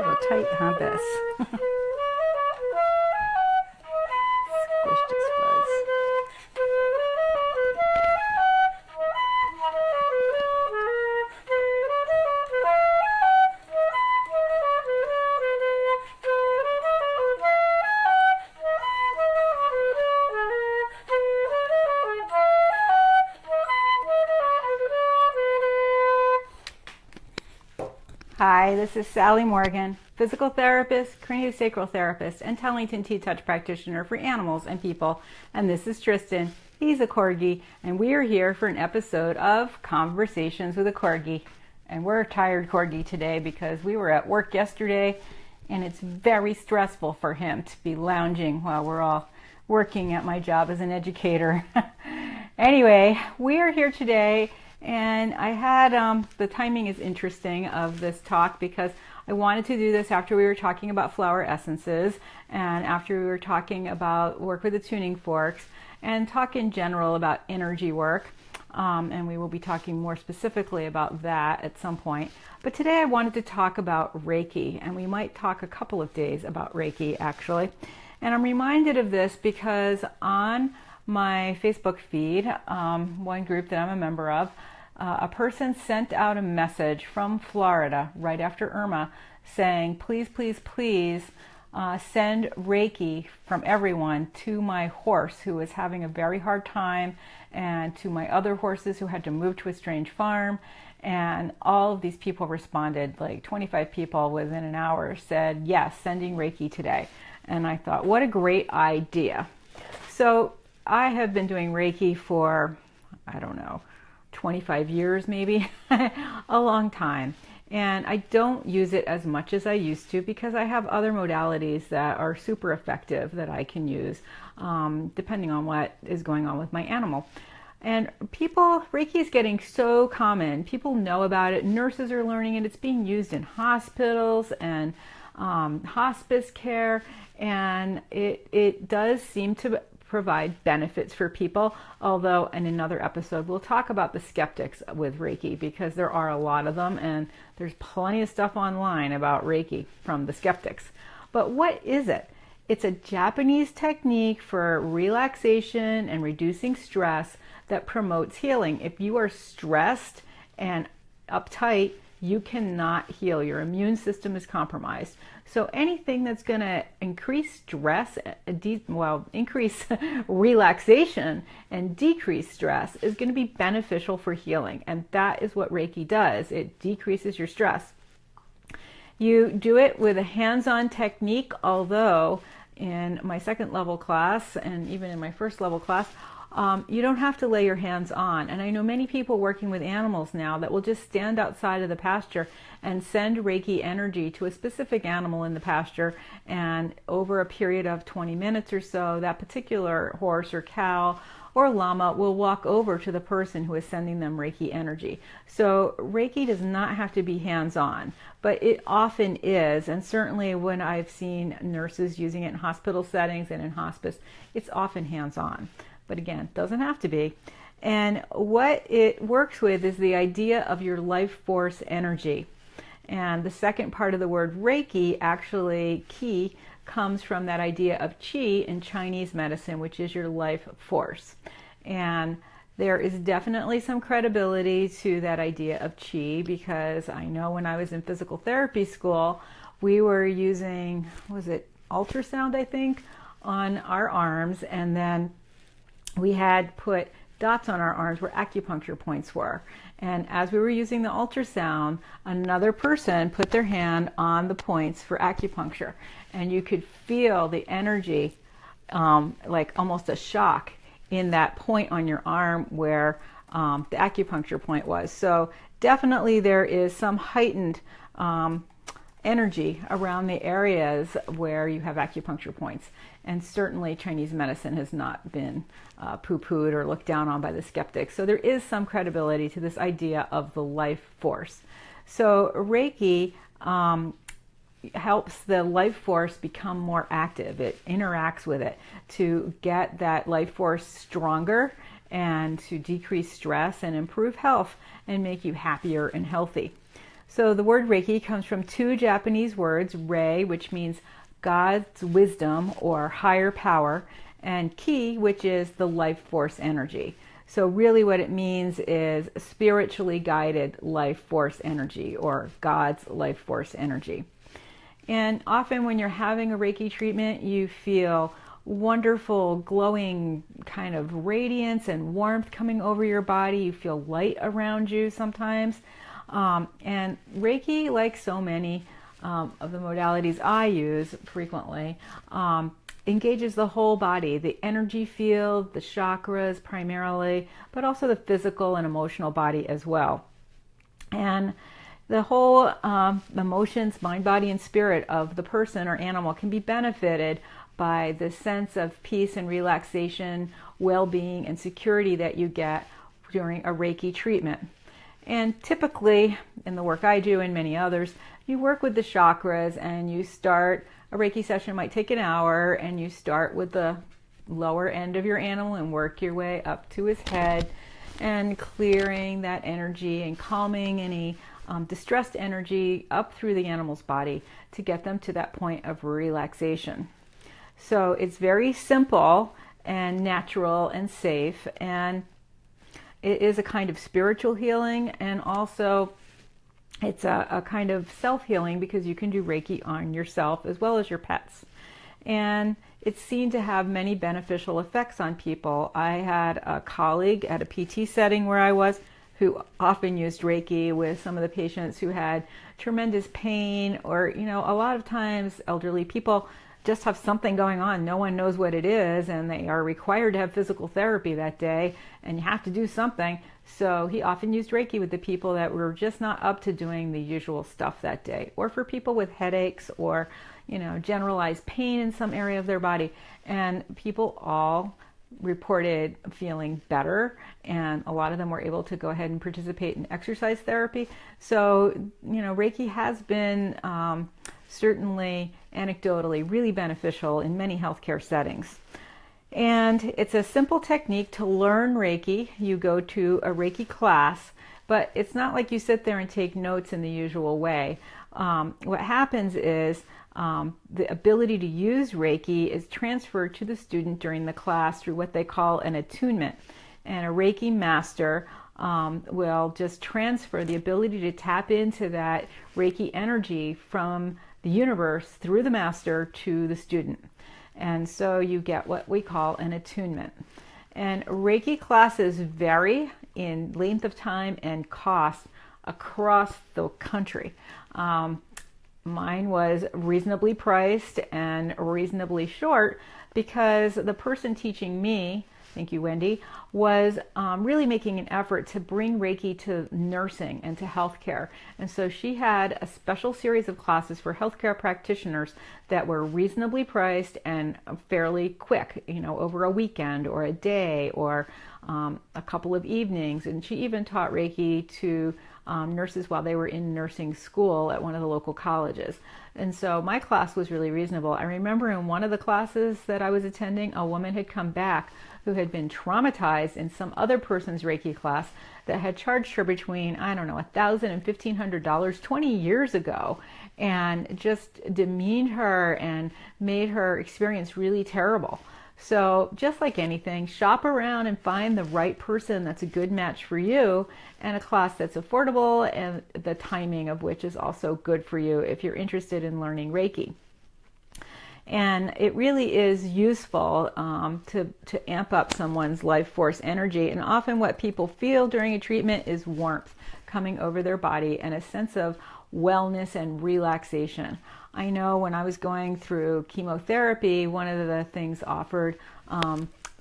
little tight, huh, Bess? Squished his fuzz. Hi, this is Sally Morgan, physical therapist, craniosacral therapist, and Tellington T-Touch practitioner for animals and people. And this is Tristan. He's a Corgi, and we are here for an episode of Conversations with a Corgi. And we're a tired Corgi today because we were at work yesterday, and it's very stressful for him to be lounging while we're all working at my job as an educator. Anyway, we are here today. And I had, the timing is interesting of this talk because I wanted to do this after we were talking about flower essences and after we were talking about work with the tuning forks and talk in general about energy work. And we will be talking more specifically about that at some point. But today I wanted to talk about Reiki, and we might talk a couple of days about Reiki actually. And I'm reminded of this because on my Facebook feed, one group that I'm a member of, a person sent out a message from Florida right after Irma saying, please, please, please send Reiki from everyone to my horse who is having a very hard time and to my other horses who had to move to a strange farm. And all of these people responded, like 25 people within an hour said, yes, sending Reiki today. And I thought, what a great idea. So I have been doing Reiki for, I don't know, 25 years maybe, a long time. And I don't use it as much as I used to because I have other modalities that are super effective that I can use depending on what is going on with my animal. And Reiki is getting so common. People know about it. Nurses are learning it. It's being used in hospitals and hospice care. And it does seem to provide benefits for people, although in another episode we'll talk about the skeptics with Reiki because there are a lot of them and there's plenty of stuff online about Reiki from the skeptics. But what is it? It's a Japanese technique for relaxation and reducing stress that promotes healing. If you are stressed and uptight, you cannot heal. Your immune system is compromised. So anything that's going to increase stress, increase relaxation and decrease stress is going to be beneficial for healing. And that is what Reiki does. It decreases your stress. You do it with a hands-on technique, although in my second level class and even in my first level class, you don't have to lay your hands on. And I know many people working with animals now that will just stand outside of the pasture and send Reiki energy to a specific animal in the pasture. And over a period of 20 minutes or so, that particular horse or cow or llama will walk over to the person who is sending them Reiki energy. So Reiki does not have to be hands-on, but it often is. And certainly when I've seen nurses using it in hospital settings and in hospice, it's often hands-on. But again, doesn't have to be. And what it works with is the idea of your life force energy. And the second part of the word Reiki, actually Qi, comes from that idea of Qi in Chinese medicine, which is your life force. And there is definitely some credibility to that idea of Qi because I know when I was in physical therapy school, we were using, ultrasound, I think, on our arms, and then we had put dots on our arms where acupuncture points were. And as we were using the ultrasound, another person put their hand on the points for acupuncture. And you could feel the energy, like almost a shock in that point on your arm where the acupuncture point was. So definitely there is some heightened energy around the areas where you have acupuncture points. And certainly Chinese medicine has not been poo-pooed or looked down on by the skeptics. So there is some credibility to this idea of the life force. So Reiki helps the life force become more active. It interacts with it to get that life force stronger and to decrease stress and improve health and make you happier and healthy. So the word Reiki comes from two Japanese words, Rei, which means God's wisdom or higher power, and Ki, which is the life force energy. So really what it means is spiritually guided life force energy, or God's life force energy. And often when you're having a Reiki treatment, you feel wonderful, glowing kind of radiance and warmth coming over your body. You feel light around you sometimes. And Reiki, like so many of the modalities I use frequently, engages the whole body, the energy field, the chakras primarily, but also the physical and emotional body as well. And the whole emotions, mind, body, and spirit of the person or animal can be benefited by the sense of peace and relaxation, well-being, and security that you get during a Reiki treatment. And typically, in the work I do and many others, you work with the chakras and you start, a Reiki session might take an hour, and you start with the lower end of your animal and work your way up to his head and clearing that energy and calming any distressed energy up through the animal's body to get them to that point of relaxation. So it's very simple and natural and safe, and it is a kind of spiritual healing, and also it's a kind of self-healing because you can do Reiki on yourself as well as your pets. And it's seen to have many beneficial effects on people. I had a colleague at a PT setting where I was who often used Reiki with some of the patients who had tremendous pain, or, you know, a lot of times elderly people just have something going on. No one knows what it is, and they are required to have physical therapy that day, and you have to do something. So he often used Reiki with the people that were just not up to doing the usual stuff that day, or for people with headaches or, you know, generalized pain in some area of their body. And people all reported feeling better, and a lot of them were able to go ahead and participate in exercise therapy. So, you know, Reiki has been certainly anecdotally really beneficial in many healthcare settings. And it's a simple technique to learn Reiki. You go to a Reiki class, but it's not like you sit there and take notes in the usual way. What happens is the ability to use Reiki is transferred to the student during the class through what they call an attunement. And a Reiki master will just transfer the ability to tap into that Reiki energy from the universe through the master to the student. And so you get what we call an attunement. And Reiki classes vary in length of time and cost across the country. Mine was reasonably priced and reasonably short because the person teaching me, thank you, Wendy, was really making an effort to bring Reiki to nursing and to healthcare. And so she had a special series of classes for healthcare practitioners that were reasonably priced and fairly quick, you know, over a weekend or a day or a couple of evenings. And she even taught Reiki to nurses while they were in nursing school at one of the local colleges. And so my class was really reasonable. I remember in one of the classes that I was attending, a woman had come back who had been traumatized in some other person's Reiki class that had charged her between, I don't know, $1,000 and $1,500 20 years ago, and just demeaned her and made her experience really terrible. So just like anything, shop around and find the right person that's a good match for you, and a class that's affordable and the timing of which is also good for you if you're interested in learning Reiki. And it really is useful to amp up someone's life force energy. And often what people feel during a treatment is warmth coming over their body and a sense of wellness and relaxation. I know when I was going through chemotherapy, one of the things offered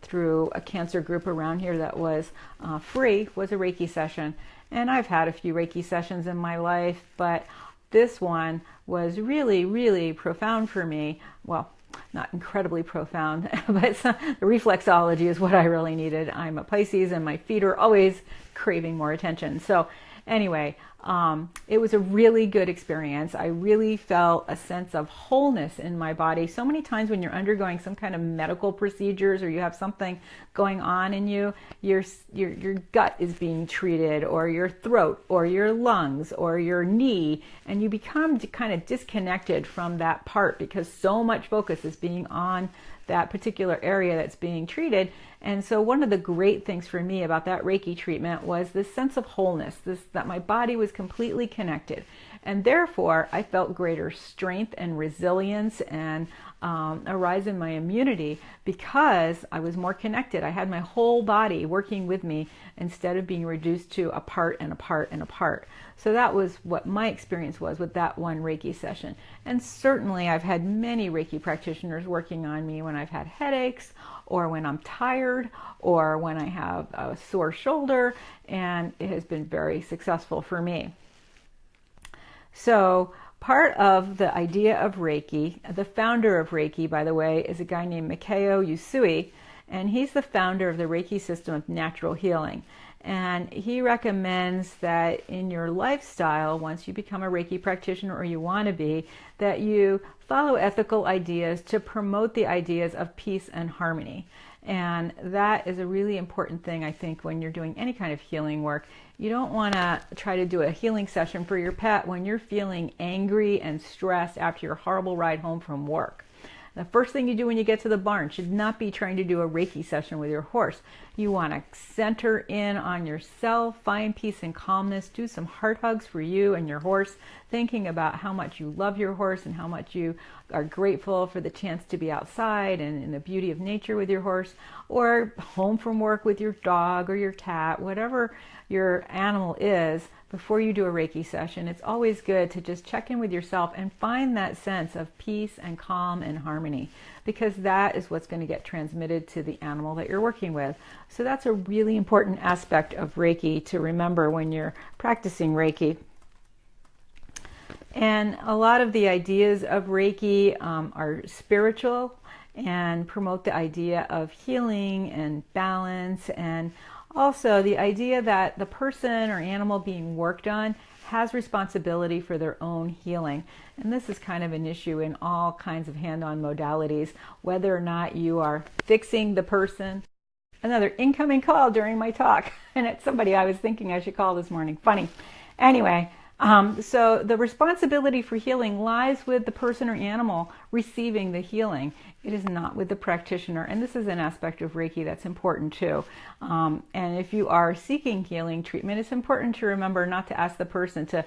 through a cancer group around here that was free was a Reiki session. And I've had a few Reiki sessions in my life, but this one was really, really profound for me. Well, not incredibly profound, but the reflexology is what I really needed. I'm a Pisces and my feet are always craving more attention. So anyway, It was a really good experience. I really felt a sense of wholeness in my body. So many times when you're undergoing some kind of medical procedures or you have something going on in you, your gut is being treated, or your throat, or your lungs, or your knee, and you become kind of disconnected from that part because so much focus is being on that particular area that's being treated. And so one of the great things for me about that Reiki treatment was this sense of wholeness, that my body was completely connected. And therefore, I felt greater strength and resilience and a rise in my immunity because I was more connected. I had my whole body working with me instead of being reduced to a part and a part and a part. So that was what my experience was with that one Reiki session. And certainly I've had many Reiki practitioners working on me when I've had headaches, or when I'm tired, or when I have a sore shoulder, and it has been very successful for me. So part of the idea of Reiki, the founder of Reiki, by the way, is a guy named Mikao Usui, and he's the founder of the Reiki system of natural healing. And he recommends that in your lifestyle, once you become a Reiki practitioner, or you want to be, that you follow ethical ideas to promote the ideas of peace and harmony. And that is a really important thing, I think, when you're doing any kind of healing work. You don't want to try to do a healing session for your pet when you're feeling angry and stressed after your horrible ride home from work. The first thing you do when you get to the barn should not be trying to do a Reiki session with your horse. You want to center in on yourself, find peace and calmness, do some heart hugs for you and your horse, thinking about how much you love your horse and how much you are grateful for the chance to be outside and in the beauty of nature with your horse, or home from work with your dog or your cat, whatever your animal is. Before you do a Reiki session, it's always good to just check in with yourself and find that sense of peace and calm and harmony, because that is what's going to get transmitted to the animal that you're working with. So that's a really important aspect of Reiki to remember when you're practicing Reiki. And a lot of the ideas of Reiki are spiritual and promote the idea of healing and balance, and also the idea that the person or animal being worked on has responsibility for their own healing. And this is kind of an issue in all kinds of hand-on modalities, whether or not you are fixing the person. Another incoming call during my talk, and it's somebody I was thinking I should call this morning. Funny. Anyway, so the responsibility for healing lies with the person or animal receiving the healing. It is not with the practitioner, and this is an aspect of Reiki that's important too. And if you are seeking healing treatment, it's important to remember not to ask the person to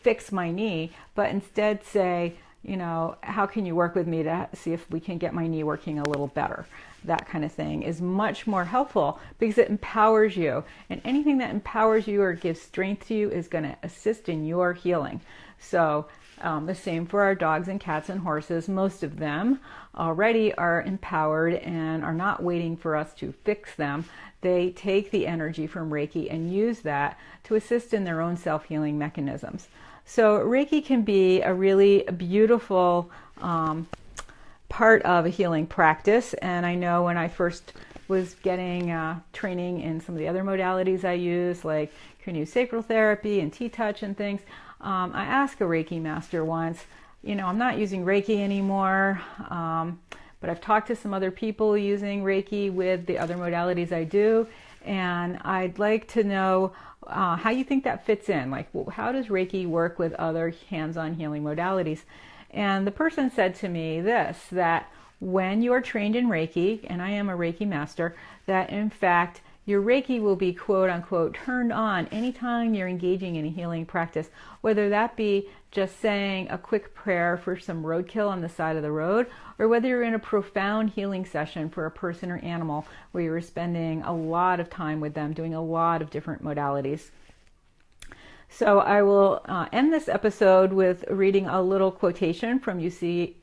fix my knee, but instead say, how can you work with me to see if we can get my knee working a little better? That kind of thing is much more helpful because it empowers you. And anything that empowers you or gives strength to you is going to assist in your healing. So the same for our dogs and cats and horses. Most of them already are empowered and are not waiting for us to fix them. They take the energy from Reiki and use that to assist in their own self-healing mechanisms. So Reiki can be a really beautiful part of a healing practice. And I know when I first was getting training in some of the other modalities I use, like craniosacral therapy and T-touch and things, I asked a Reiki master once, I'm not using Reiki anymore, but I've talked to some other people using Reiki with the other modalities I do, and I'd like to know how you think that fits in. How does Reiki work with other hands-on healing modalities? And the person said to me that when you are trained in Reiki, and I am a Reiki master, that in fact your Reiki will be quote unquote turned on anytime you're engaging in a healing practice, whether that be just saying a quick prayer for some roadkill on the side of the road, or whether you're in a profound healing session for a person or animal where you're spending a lot of time with them, doing a lot of different modalities. So I will end this episode with reading a little quotation from Usui.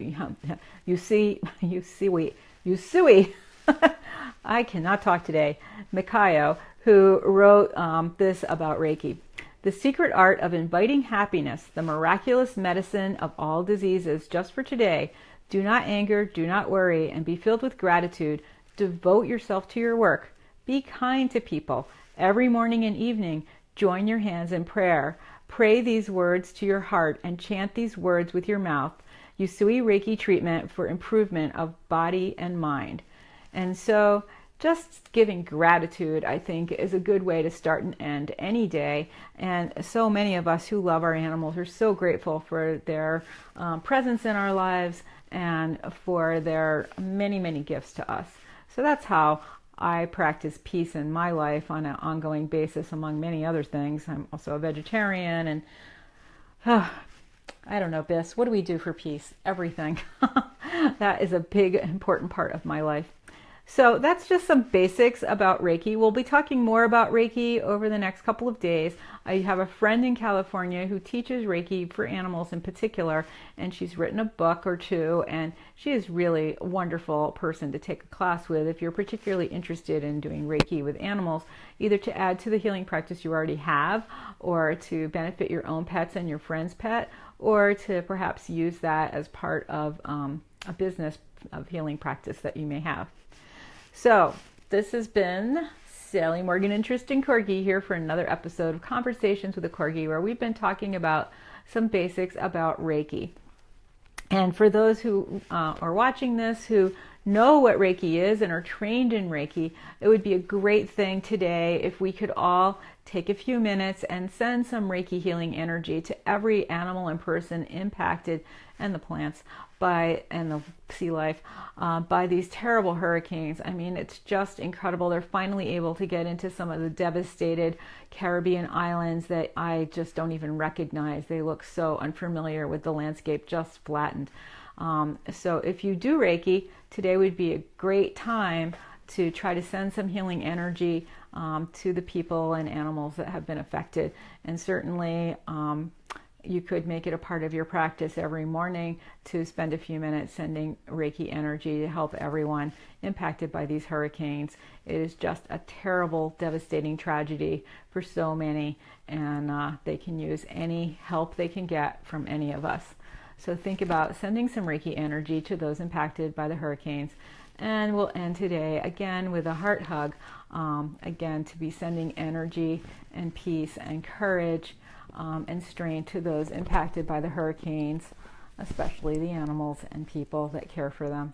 I cannot talk today. Mikao, who wrote this about Reiki. The secret art of inviting happiness, the miraculous medicine of all diseases, just for today. Do not anger, do not worry, and be filled with gratitude. Devote yourself to your work. Be kind to people. Every morning and evening, join your hands in prayer. Pray these words to your heart and chant these words with your mouth. Usui Reiki treatment for improvement of body and mind. And so just giving gratitude, I think, is a good way to start and end any day. And so many of us who love our animals are so grateful for their presence in our lives and for their many, many gifts to us. So that's how I practice peace in my life on an ongoing basis, among many other things. I'm also a vegetarian, and I don't know, Biss, what do we do for peace? Everything. That is a big, important part of my life. So that's just some basics about Reiki. We'll be talking more about Reiki over the next couple of days. I have a friend in California who teaches Reiki for animals in particular, and she's written a book or two, and she is really a wonderful person to take a class with if you're particularly interested in doing Reiki with animals, either to add to the healing practice you already have, or to benefit your own pets and your friend's pet, or to perhaps use that as part of a business of healing practice that you may have. So this has been Sally Morgan and Tristan Corgi here for another episode of Conversations with a Corgi, where we've been talking about some basics about Reiki. And for those who are watching this who know what Reiki is and are trained in Reiki, it would be a great thing today if we could all take a few minutes and send some Reiki healing energy to every animal and person impacted, and the plants, and the sea life, by these terrible hurricanes. I mean, it's just incredible. They're finally able to get into some of the devastated Caribbean islands that I just don't even recognize. They look so unfamiliar with the landscape just flattened. So if you do Reiki, today would be a great time to try to send some healing energy to the people and animals that have been affected. And certainly you could make it a part of your practice every morning to spend a few minutes sending Reiki energy to help everyone impacted by these hurricanes. It is just a terrible, devastating tragedy for so many, and they can use any help they can get from any of us. So think about sending some Reiki energy to those impacted by the hurricanes. And we'll end today again with a heart hug, again to be sending energy and peace and courage and strength to those impacted by the hurricanes, especially the animals and people that care for them.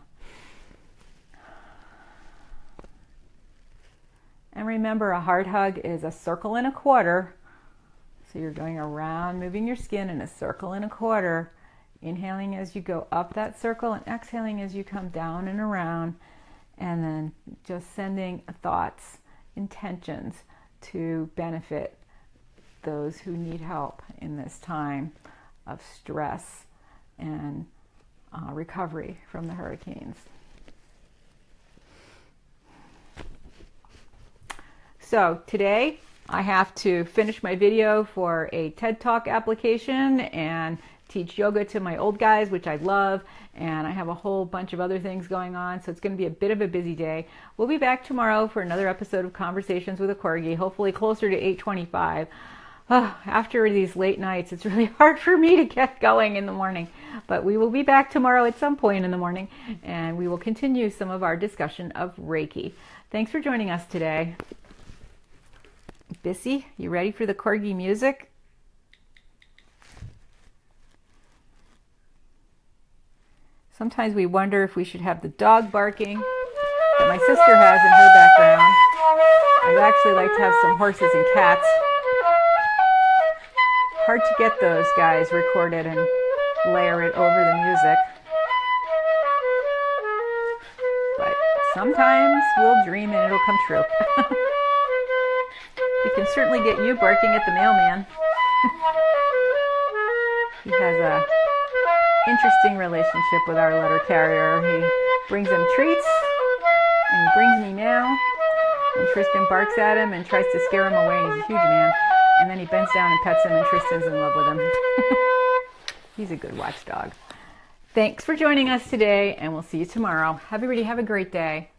And remember, a heart hug is a circle and a quarter. So you're going around, moving your skin in a circle and a quarter, inhaling as you go up that circle and exhaling as you come down and around, and then just sending thoughts, intentions to benefit those who need help in this time of stress and recovery from the hurricanes. So today I have to finish my video for a TED Talk application and teach yoga to my old guys, which I love, and I have a whole bunch of other things going on, so it's going to be a bit of a busy day. We'll be back tomorrow for another episode of Conversations with a Corgi, hopefully closer to 8:25. After these late nights, it's really hard for me to get going in the morning, but we will be back tomorrow at some point in the morning, and we will continue some of our discussion of Reiki. Thanks for joining us today. Bissy, you ready for the Corgi music? Sometimes we wonder if we should have the dog barking that my sister has in her background. I'd actually like to have some horses and cats. Hard to get those guys recorded and layer it over the music. But sometimes we'll dream and it'll come true. We can certainly get you barking at the mailman. He has a interesting relationship with our letter carrier. He brings him treats, and he brings me mail, and Tristan barks at him and tries to scare him away, and he's a huge man, and then he bends down and pets him, and Tristan's in love with him. He's a good watchdog. Thanks for joining us today, and we'll see you tomorrow. Everybody have a great day.